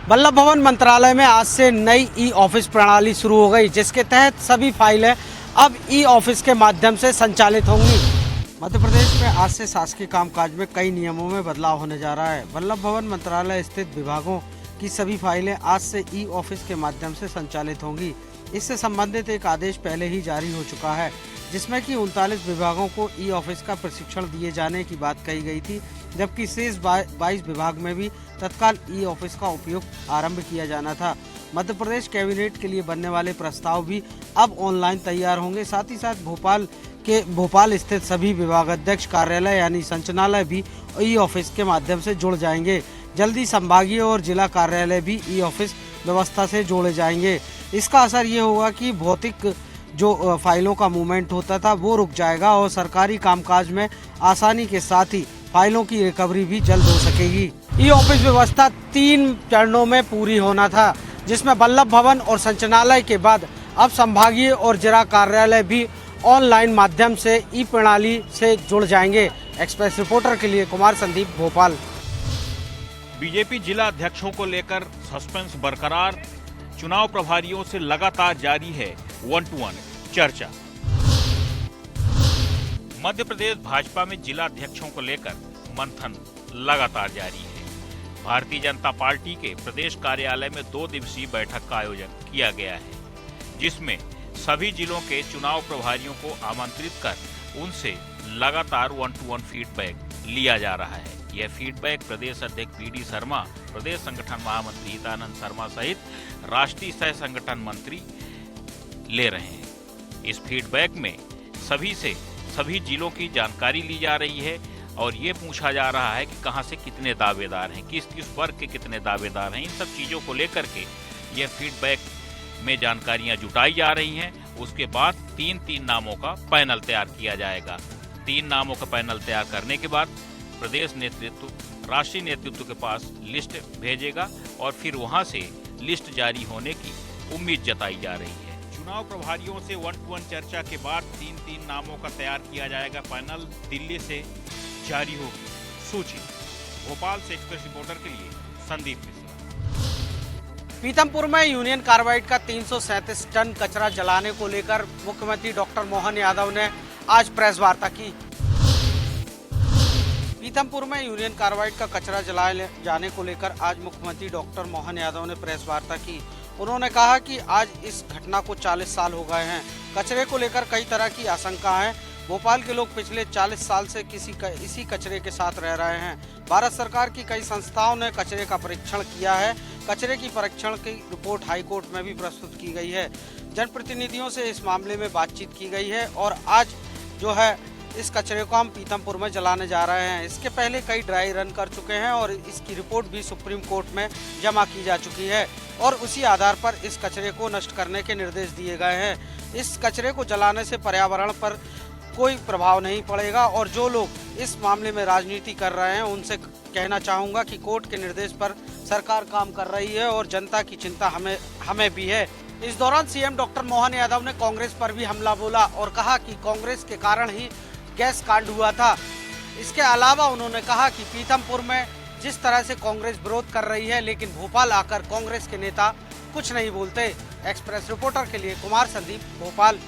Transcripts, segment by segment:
वल्लभ भवन मंत्रालय में आज से नई ई ऑफिस प्रणाली शुरू हो गई, जिसके तहत सभी फाइलें अब ई ऑफिस के माध्यम से संचालित होंगी। मध्य प्रदेश में आज से शासकीय कामकाज में कई नियमों में बदलाव होने जा रहा है। वल्लभ भवन मंत्रालय स्थित विभागों की सभी फाइलें आज से ई ऑफिस के माध्यम से संचालित होंगी। इससे संबंधित एक आदेश पहले ही जारी हो चुका है, जिसमें कि 39 विभागों को ई ऑफिस का प्रशिक्षण दिए जाने की बात कही गई थी, जबकि शेष 22 विभाग में भी तत्काल ई ऑफिस का उपयोग आरंभ किया जाना था। मध्य प्रदेश कैबिनेट के लिए बनने वाले प्रस्ताव भी अब ऑनलाइन तैयार होंगे। साथ ही साथ भोपाल स्थित सभी विभागाध्यक्ष कार्यालय यानी संचालनालय भी ई ऑफिस के माध्यम से जुड़ जाएंगे। जल्दी संभागीय और जिला कार्यालय भी ई ऑफिस व्यवस्था से जोड़े जाएंगे। इसका असर ये होगा कि भौतिक जो फाइलों का मूवमेंट होता था वो रुक जाएगा और सरकारी कामकाज में आसानी के साथ ही फाइलों की रिकवरी भी जल्द हो सकेगी। ई ऑफिस व्यवस्था 3 चरणों में पूरी होना था, जिसमें वल्लभ भवन और संचालनालय के बाद अब संभागीय और जिला कार्यालय भी ऑनलाइन माध्यम से ई प्रणाली से जुड़ जाएंगे। एक्सप्रेस रिपोर्टर के लिए कुमार संदीप, भोपाल। बीजेपी जिला अध्यक्षों को लेकर सस्पेंस बरकरार, चुनाव प्रभारियों से लगातार जारी है 1-to-1 चर्चा। मध्य प्रदेश भाजपा में जिला अध्यक्षों को लेकर मंथन लगातार जारी है। भारतीय जनता पार्टी के प्रदेश कार्यालय में 2 दिवसीय बैठक का आयोजन किया गया है, जिसमें सभी जिलों के चुनाव प्रभारियों को आमंत्रित कर उनसे लगातार 1-to-1 फीडबैक लिया जा रहा है। यह फीडबैक प्रदेश अध्यक्ष पीडी शर्मा, प्रदेश संगठन महामंत्री हितानंद शर्मा सहित राष्ट्रीय सह संगठन मंत्री ले रहे हैं। इस फीडबैक में सभी जिलों की जानकारी ली जा रही है और ये पूछा जा रहा है कि कहां से कितने दावेदार हैं, किस किस वर्ग के कितने दावेदार हैं। इन सब चीजों को लेकर के ये फीडबैक में जानकारियां जुटाई जा रही हैं। उसके बाद 3 नामों का पैनल तैयार किया जाएगा। 3 नामों का पैनल तैयार करने के बाद प्रदेश नेतृत्व राष्ट्रीय नेतृत्व के पास लिस्ट भेजेगा और फिर वहां से लिस्ट जारी होने की उम्मीद जताई जा रही है। चुनाव प्रभारियों से 1-to-1 चर्चा के बाद 3 नामों का तैयार किया जाएगा पैनल। दिल्ली से जारी होगी सूची। भोपाल से एक्सप्रेस रिपोर्टर के लिए संदीप मिश्रा। पीथमपुर में यूनियन कार्बाइड का 337 टन कचरा जलाने को लेकर मुख्यमंत्री डॉक्टर मोहन यादव ने आज प्रेस वार्ता की। पीथमपुर में यूनियन कार्बाइड का कचरा जलाए जाने को लेकर आज मुख्यमंत्री डॉक्टर मोहन यादव ने प्रेस वार्ता की। उन्होंने कहा कि आज इस घटना को 40 साल हो गए हैं। कचरे को लेकर कई तरह की आशंका है। भोपाल के लोग पिछले 40 साल से इसी कचरे के साथ रह रहे हैं। भारत सरकार की कई संस्थाओं ने कचरे का परीक्षण किया है। कचरे की परीक्षण की रिपोर्ट हाईकोर्ट में भी प्रस्तुत की गई है। जनप्रतिनिधियों से इस मामले में बातचीत की गई है और आज जो है इस कचरे को हम पीथमपुर में जलाने जा रहे हैं। इसके पहले कई ड्राई रन कर चुके हैं और इसकी रिपोर्ट भी सुप्रीम कोर्ट में जमा की जा चुकी है और उसी आधार पर इस कचरे को नष्ट करने के निर्देश दिए गए हैं। इस कचरे को जलाने से पर्यावरण पर कोई प्रभाव नहीं पड़ेगा और जो लोग इस मामले में राजनीति कर रहे हैं उनसे कहना चाहूँगा कि कोर्ट के निर्देश पर सरकार काम कर रही है और जनता की चिंता हमें भी है। इस दौरान सीएम डॉक्टर मोहन यादव ने कांग्रेस पर भी हमला बोला और कहा कि कांग्रेस के कारण ही गैस कांड हुआ था। इसके अलावा उन्होंने कहा कि पीथमपुर में जिस तरह से कांग्रेस विरोध कर रही है, लेकिन भोपाल आकर कांग्रेस के नेता कुछ नहीं बोलते। एक्सप्रेस रिपोर्टर के लिए कुमार संदीप, भोपाल।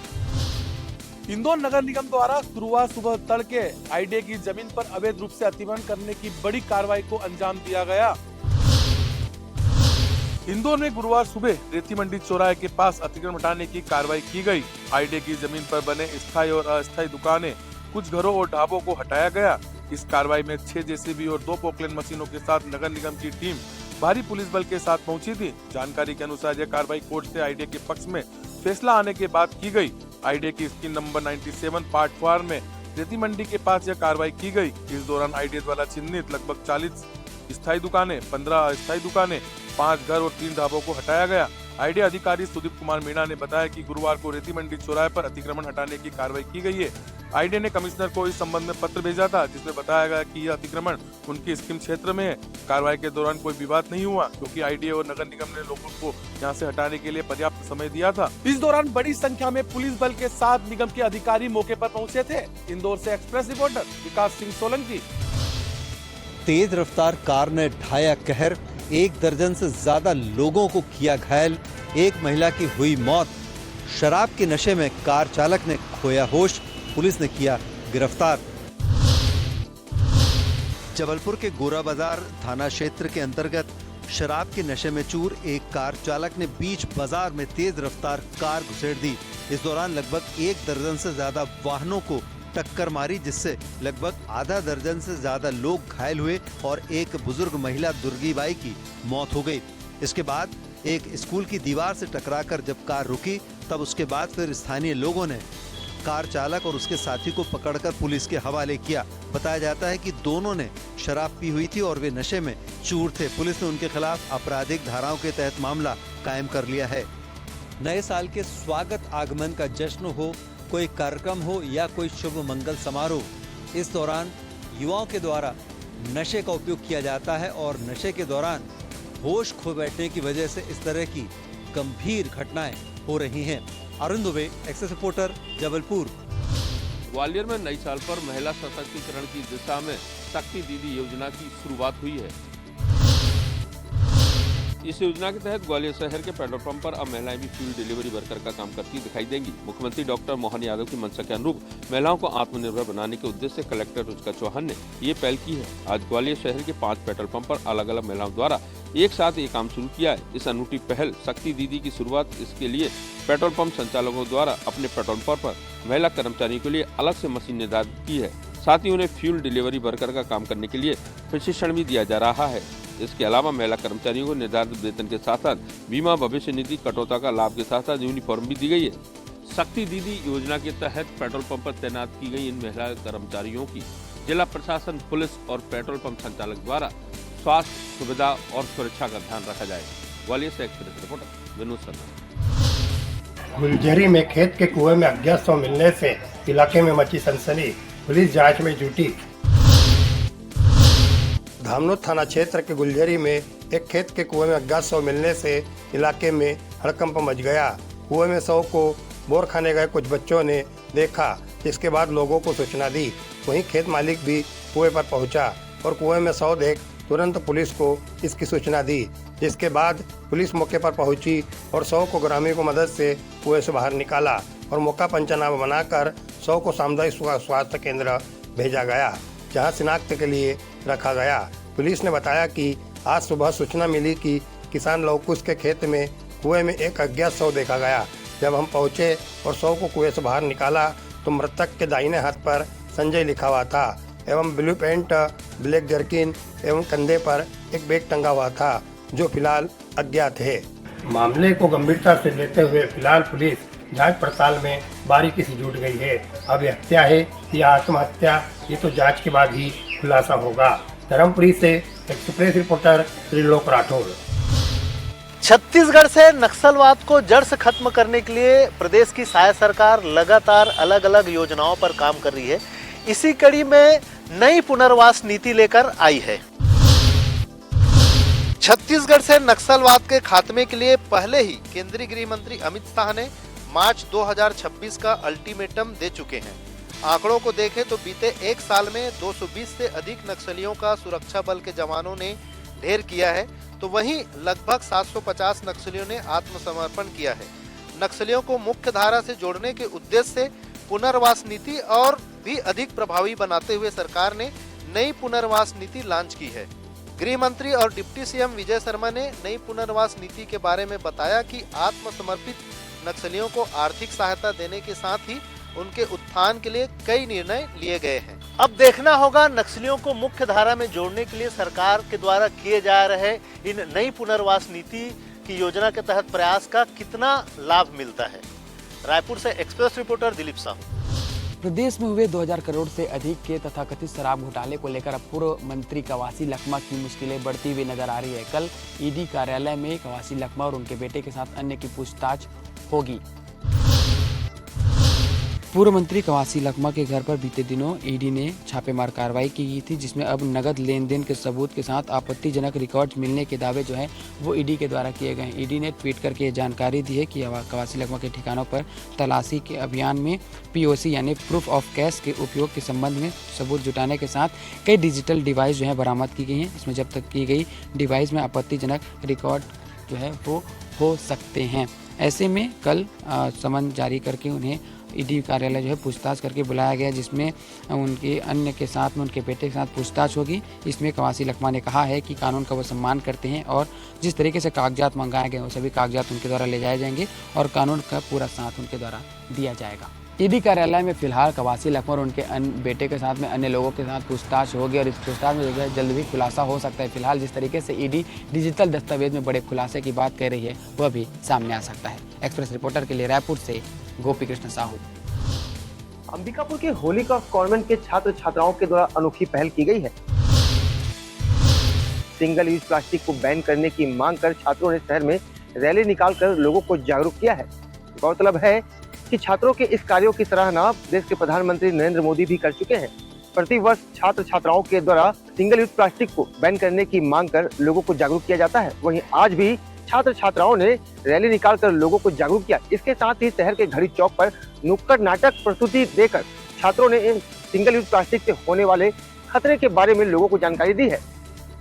इंदौर नगर निगम द्वारा गुरुवार सुबह तड़के आईडीए की जमीन पर अवैध रूप से अतिक्रमण करने की बड़ी कार्रवाई को अंजाम दिया गया। इंदौर में गुरुवार सुबह रेती मंडी चौराहे के पास अतिक्रमण हटाने की कार्रवाई की गई। आईडीए की जमीन पर बने स्थायी और अस्थायी दुकानें, कुछ घरों और ढाबों को हटाया गया। इस कार्रवाई में 6 जेसीबी और 2 पोकलेन मशीनों के साथ नगर निगम की टीम भारी पुलिस बल के साथ पहुंची थी। जानकारी के अनुसार यह कार्रवाई कोर्ट से आईडीए के पक्ष में फैसला आने के बाद की गई। आईडीए की स्कीम नंबर 97 पार्ट 4 में रेती मंडी के पास यह कार्रवाई की गई। इस दौरान आईडीए द्वारा चिन्हित लगभग 40 स्थायी दुकानें, 15 अस्थायी दुकानें, 5 घर और 3 ढाबों को हटाया गया। आईडीए अधिकारी सुदीप कुमार मीणा ने बताया कि गुरुवार को रेती मंडी चौराहे पर अतिक्रमण हटाने की कार्रवाई की गई है। आईडीए ने कमिश्नर को इस संबंध में पत्र भेजा था, जिसमें बताया गया कि यह अतिक्रमण उनकी स्कीम क्षेत्र में है। कार्रवाई के दौरान कोई विवाद नहीं हुआ, क्योंकि आईडीए और नगर निगम ने लोगों को यहां से हटाने के लिए पर्याप्त समय दिया था। इस दौरान बड़ी संख्या में पुलिस बल के साथ निगम के अधिकारी मौके पर पहुंचे थे। इंदौर से एक्सप्रेस रिपोर्टर विकास सिंह सोलंकी। तेज रफ्तार कार ने ढाया कहर, 1 दर्जन से ज्यादा लोगों को किया घायल, एक महिला की हुई मौत। शराब के नशे में कार चालक ने खोया होश, पुलिस ने किया गिरफ्तार। जबलपुर के गोरा बाजार थाना क्षेत्र के अंतर्गत शराब के नशे में चूर एक कार चालक ने बीच बाजार में तेज रफ्तार कार घुसेड़ दी। इस दौरान लगभग 1 दर्जन से ज्यादा वाहनों को टक्कर मारी, जिससे लगभग आधा दर्जन से ज्यादा लोग घायल हुए और एक बुजुर्ग महिला दुर्गीबाई की मौत हो गई। इसके बाद एक स्कूल की दीवार से टकराकर जब कार रुकी, तब उसके बाद फिर स्थानीय लोगों ने कार चालक और उसके साथी को पकड़कर पुलिस के हवाले किया। बताया जाता है कि दोनों ने शराब पी हुई थी और वे नशे में चूर थे। पुलिस ने उनके खिलाफ आपराधिक धाराओं के तहत मामला कायम कर लिया है। नए साल के स्वागत आगमन का जश्न हो, कोई कार्यक्रम हो या कोई शुभ मंगल समारोह, इस दौरान युवाओं के द्वारा नशे का उपयोग किया जाता है और नशे के दौरान होश खो बैठने की वजह से इस तरह की गंभीर घटनाएं हो रही हैं। Arun Dubey, access reporter, Jabalpur. ग्वालियर में नई साल पर महिला सशक्तिकरण की दिशा में शक्ति दीदी योजना की शुरुआत हुई है। इस योजना के तहत ग्वालियर शहर के पेट्रोल पंप पर अब महिलाएं भी फ्यूल डिलीवरी वर्कर का काम करती दिखाई देंगी। मुख्यमंत्री डॉक्टर मोहन यादव की मंशा के अनुरूप महिलाओं को आत्मनिर्भर बनाने के उद्देश्य से कलेक्टर रुचिका चौहान ने ये पहल की है। आज ग्वालियर शहर के 5 पेट्रोल पंप पर अलग अलग महिलाओं द्वारा एक साथ ये काम शुरू किया है। इस अनूठी पहल शक्ति दीदी की शुरुआत इसके लिए पेट्रोल पंप संचालकों द्वारा अपने पेट्रोल पंप पर महिला कर्मचारियों के लिए अलग से मशीन निर्धारित की है। साथ ही उन्हें फ्यूल डिलीवरी वर्कर का काम करने के लिए प्रशिक्षण भी दिया जा रहा है। इसके अलावा महिला कर्मचारियों को निर्धारित वेतन के साथ साथ बीमा, भविष्य निधि, कटौता का लाभ के साथ साथ यूनिफॉर्म भी दी गई है। शक्ति दीदी योजना के तहत पेट्रोल पंप पर तैनात की गई इन महिला कर्मचारियों की जिला प्रशासन, पुलिस और पेट्रोल पंप संचालक द्वारा स्वास्थ्य, सुविधा और सुरक्षा का ध्यान रखा जाएगा। ग्वालियर से एक्सप्रेस रिपोर्टर विनोद शर्मा। गुलजरी में खेत के कुएं में अज्ञात शव मिलने से इलाके में मची सनसनी, पुलिस जांच में जुटी। धामनोद थाना क्षेत्र के गुलजरी में एक खेत के कुएं में अज्ञात शव मिलने से इलाके में हड़कंप मच गया। कुएं में शव को बोर खाने गए कुछ बच्चों ने देखा, जिसके बाद लोगों को सूचना दी। वहीं खेत मालिक भी कुएं पर पहुंचा और कुएं में शव देख तुरंत पुलिस को इसकी सूचना दी, जिसके बाद पुलिस मौके पर पहुंची और शव को ग्रामीणों की मदद से कुएं से बाहर निकाला और मौका पंचनामा बनाकर शव को सामुदायिक स्वास्थ्य केंद्र भेजा गया, जहां शिनाख्त के लिए रखा गया। पुलिस ने बताया कि आज सुबह सूचना मिली कि किसान लवकुश के खेत में कुएं में एक अज्ञात शव देखा गया। जब हम पहुंचे और शव को कुएं से बाहर निकाला तो मृतक के दाहिने हाथ पर संजय लिखा हुआ था एवं ब्लू पैंट, ब्लैक जर्किन एवं कंधे पर एक बैग टंगा हुआ था, जो फिलहाल अज्ञात है। मामले को गंभीरता से लेते हुए फिलहाल पुलिस जांच पड़ताल में बारीकी से जुट गई है। अब यह हत्या है या आत्महत्या, ये तो जांच के बाद ही खुलासा होगा। धर्मपुरी से एक्सप्रेस रिपोर्टर त्रिलोक राठौर। छत्तीसगढ़ से नक्सलवाद को जड़ से खत्म करने के लिए प्रदेश की सहायक सरकार लगातार अलग अलग योजनाओं पर काम कर रही है। इसी कड़ी में नई पुनर्वास नीति लेकर आई है। छत्तीसगढ़ से नक्सलवाद के खात्मे के लिए पहले ही केंद्रीय गृह मंत्री अमित शाह ने मार्च 2026 का अल्टीमेटम दे चुके हैं। आंकड़ों को देखें तो बीते एक साल में 220 से अधिक नक्सलियों का सुरक्षा बल के जवानों ने ढेर किया है, तो वहीं लगभग 750 नक्सलियों ने आत्मसमर्पण किया है। नक्सलियों को मुख्य धारा से जोड़ने के उद्देश्य से पुनर्वास नीति और भी अधिक प्रभावी बनाते हुए सरकार ने नई पुनर्वास नीति लॉन्च की है। गृह मंत्री और डिप्टी सीएम विजय शर्मा ने नई पुनर्वास नीति के बारे में बताया कि आत्मसमर्पित नक्सलियों को आर्थिक सहायता देने के साथ ही उनके उत्थान के लिए कई निर्णय लिए गए हैं। अब देखना होगा नक्सलियों को मुख्य धारा में जोड़ने के लिए सरकार के द्वारा किए जा रहे इन नई पुनर्वास नीति की योजना के तहत प्रयास का कितना लाभ मिलता है। रायपुर से एक्सप्रेस रिपोर्टर दिलीप साहू। प्रदेश में हुए 2000 करोड़ से अधिक के तथाकथित शराब घोटाले को लेकर अब पूर्व मंत्री कवासी लखमा की मुश्किलें बढ़ती हुई नजर आ रही है। कल ईडी कार्यालय में कवासी लखमा और उनके बेटे के साथ अन्य की पूछताछ होगी। पूर्व मंत्री कवासी लखमा के घर पर बीते दिनों ईडी ने छापेमार कार्रवाई की गई थी, जिसमें अब नगद लेन देन के सबूत के साथ आपत्तिजनक रिकॉर्ड्स मिलने के दावे जो है वो ईडी के द्वारा किए गए। ईडी ने ट्वीट करके ये जानकारी दी है कि कवासी लखमा के ठिकानों पर तलाशी के अभियान में पीओसी यानी प्रूफ ऑफ कैश के उपयोग के संबंध में सबूत जुटाने के साथ कई डिजिटल डिवाइस जो है बरामद की गई हैं। इसमें जब तक की गई डिवाइस में आपत्तिजनक रिकॉर्ड जो है वो हो सकते हैं। ऐसे में कल समन जारी करके उन्हें ईडी कार्यालय जो है पूछताछ करके बुलाया गया, जिसमें उनके अन्य के साथ में उनके बेटे के साथ पूछताछ होगी। इसमें कवासी लखमा ने कहा है कि कानून का वो सम्मान करते हैं और जिस तरीके से कागजात मंगाए गए वो सभी कागजात उनके द्वारा ले जाए जाएंगे और कानून का पूरा साथ उनके द्वारा दिया जाएगा। ईडी कार्यालय में फिलहाल कवासी लखमा और उनके बेटे के साथ में अन्य लोगों के साथ पूछताछ होगी और इस पूछताछ में जो है जल्द भी खुलासा हो सकता है। फिलहाल जिस तरीके से ईडी डिजिटल दस्तावेज में बड़े खुलासे की बात कर रही है वह भी सामने आ सकता है। एक्सप्रेस रिपोर्टर के लिए रायपुर से गोपी कृष्ण साहू। अंबिकापुर के होलीक्रॉस कॉन्वेंट के छात्र छात्राओं के द्वारा अनोखी पहल की गई है। सिंगल यूज प्लास्टिक को बैन करने की मांग कर छात्रों ने शहर में रैली निकालकर लोगों को जागरूक किया है। गौरतलब है कि छात्रों के इस कार्यों की सराहना देश के प्रधानमंत्री नरेंद्र मोदी भी कर चुके हैं। प्रतिवर्ष छात्र छात्राओं के द्वारा सिंगल यूज प्लास्टिक को बैन करने की मांग कर लोगों को जागरूक किया जाता है। वहीं आज भी छात्र छात्राओं ने रैली निकालकर लोगों को जागरूक किया। इसके साथ ही शहर के घड़ी चौक पर नुक्कड़ नाटक प्रस्तुति देकर छात्रों ने इन सिंगल यूज प्लास्टिक से होने वाले खतरे के बारे में लोगों को जानकारी दी है।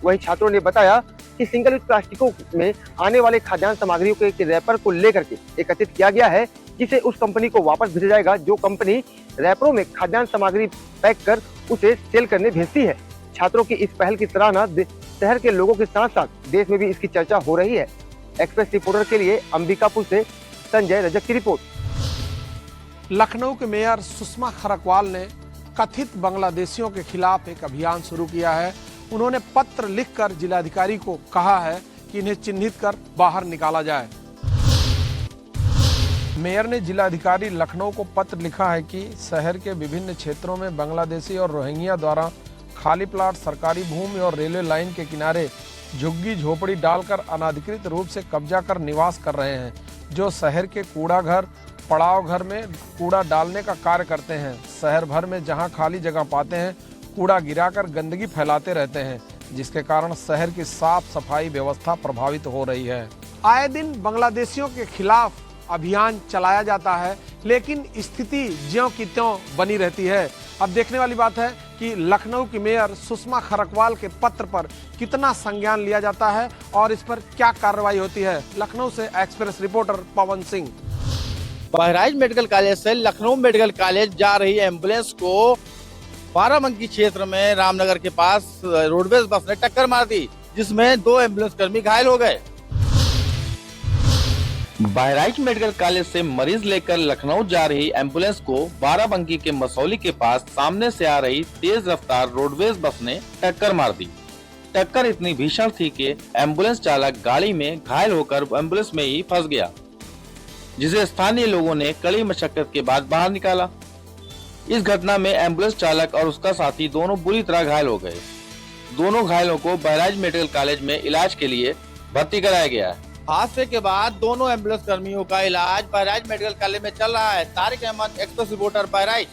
वहीं छात्रों ने बताया कि सिंगल यूज प्लास्टिकों में आने वाले खाद्यान्न सामग्रियों के रैपर को लेकर के एकत्रित किया गया है, जिसे उस कंपनी को वापस भेजा जाएगा जो कंपनी रैपरों में खाद्यान्न सामग्री पैक कर उसे सेल करने भेजती है। छात्रों की इस पहल की सराहना शहर के लोगों के साथ साथ देश में भी इसकी चर्चा हो रही है। एक्सप्रेस रिपोर्टर के लिए अंबिकापुर से संजय रजक की रिपोर्ट। लखनऊ के मेयर सुषमा खरकवाल ने कथित बांग्लादेशियों के खिलाफ एक अभियान शुरू किया है। उन्होंने पत्र लिखकर जिलाधिकारी को कहा है कि इन्हें चिन्हित कर बाहर निकाला जाए। मेयर ने जिलाधिकारी लखनऊ को पत्र लिखा है कि शहर के विभिन्न क्षेत्रों में बांग्लादेशी और रोहिंग्या द्वारा खाली प्लाट, सरकारी भूमि और रेलवे लाइन के किनारे झुग्गी झोपड़ी डालकर अनाधिकृत रूप से कब्जा कर निवास कर रहे हैं, जो शहर के कूड़ा घर, पड़ाव घर में कूड़ा डालने का कार्य करते हैं। शहर भर में जहां खाली जगह पाते हैं कूड़ा गिराकर गंदगी फैलाते रहते हैं, जिसके कारण शहर की साफ सफाई व्यवस्था प्रभावित हो रही है। आए दिन बांग्लादेशियों के खिलाफ अभियान चलाया जाता है, लेकिन स्थिति ज्यों की त्यों बनी रहती है। अब देखने वाली बात है कि लखनऊ की मेयर सुषमा खरकवाल के पत्र पर कितना संज्ञान लिया जाता है और इस पर क्या कार्रवाई होती है। लखनऊ से express reporter Pawan Singh. Bahraich medical college से लखनऊ मेडिकल कॉलेज जा रही एम्बुलेंस को बाराबंकी क्षेत्र में रामनगर के पास रोडवेज बस ने टक्कर मार दी, जिसमें 2 एम्बुलेंस कर्मी घायल हो गए। बहराइच मेडिकल कॉलेज से मरीज लेकर लखनऊ जा रही एम्बुलेंस को बाराबंकी के मसौली के पास सामने से आ रही तेज रफ्तार रोडवेज बस ने टक्कर मार दी। टक्कर इतनी भीषण थी कि एम्बुलेंस चालक गाड़ी में घायल होकर एम्बुलेंस में ही फंस गया, जिसे स्थानीय लोगों ने कड़ी मशक्कत के बाद बाहर निकाला। इस घटना में एम्बुलेंस चालक और उसका साथी दोनों बुरी तरह घायल हो गए। दोनों घायलों को बहराइच मेडिकल कॉलेज में इलाज के लिए भर्ती कराया गया है। हादसे के बाद दोनों एम्बुलेंस कर्मियों का इलाज बहराइच मेडिकल कॉलेज में चल रहा है। Tariq Ahmed, Express reporter, Bahraich.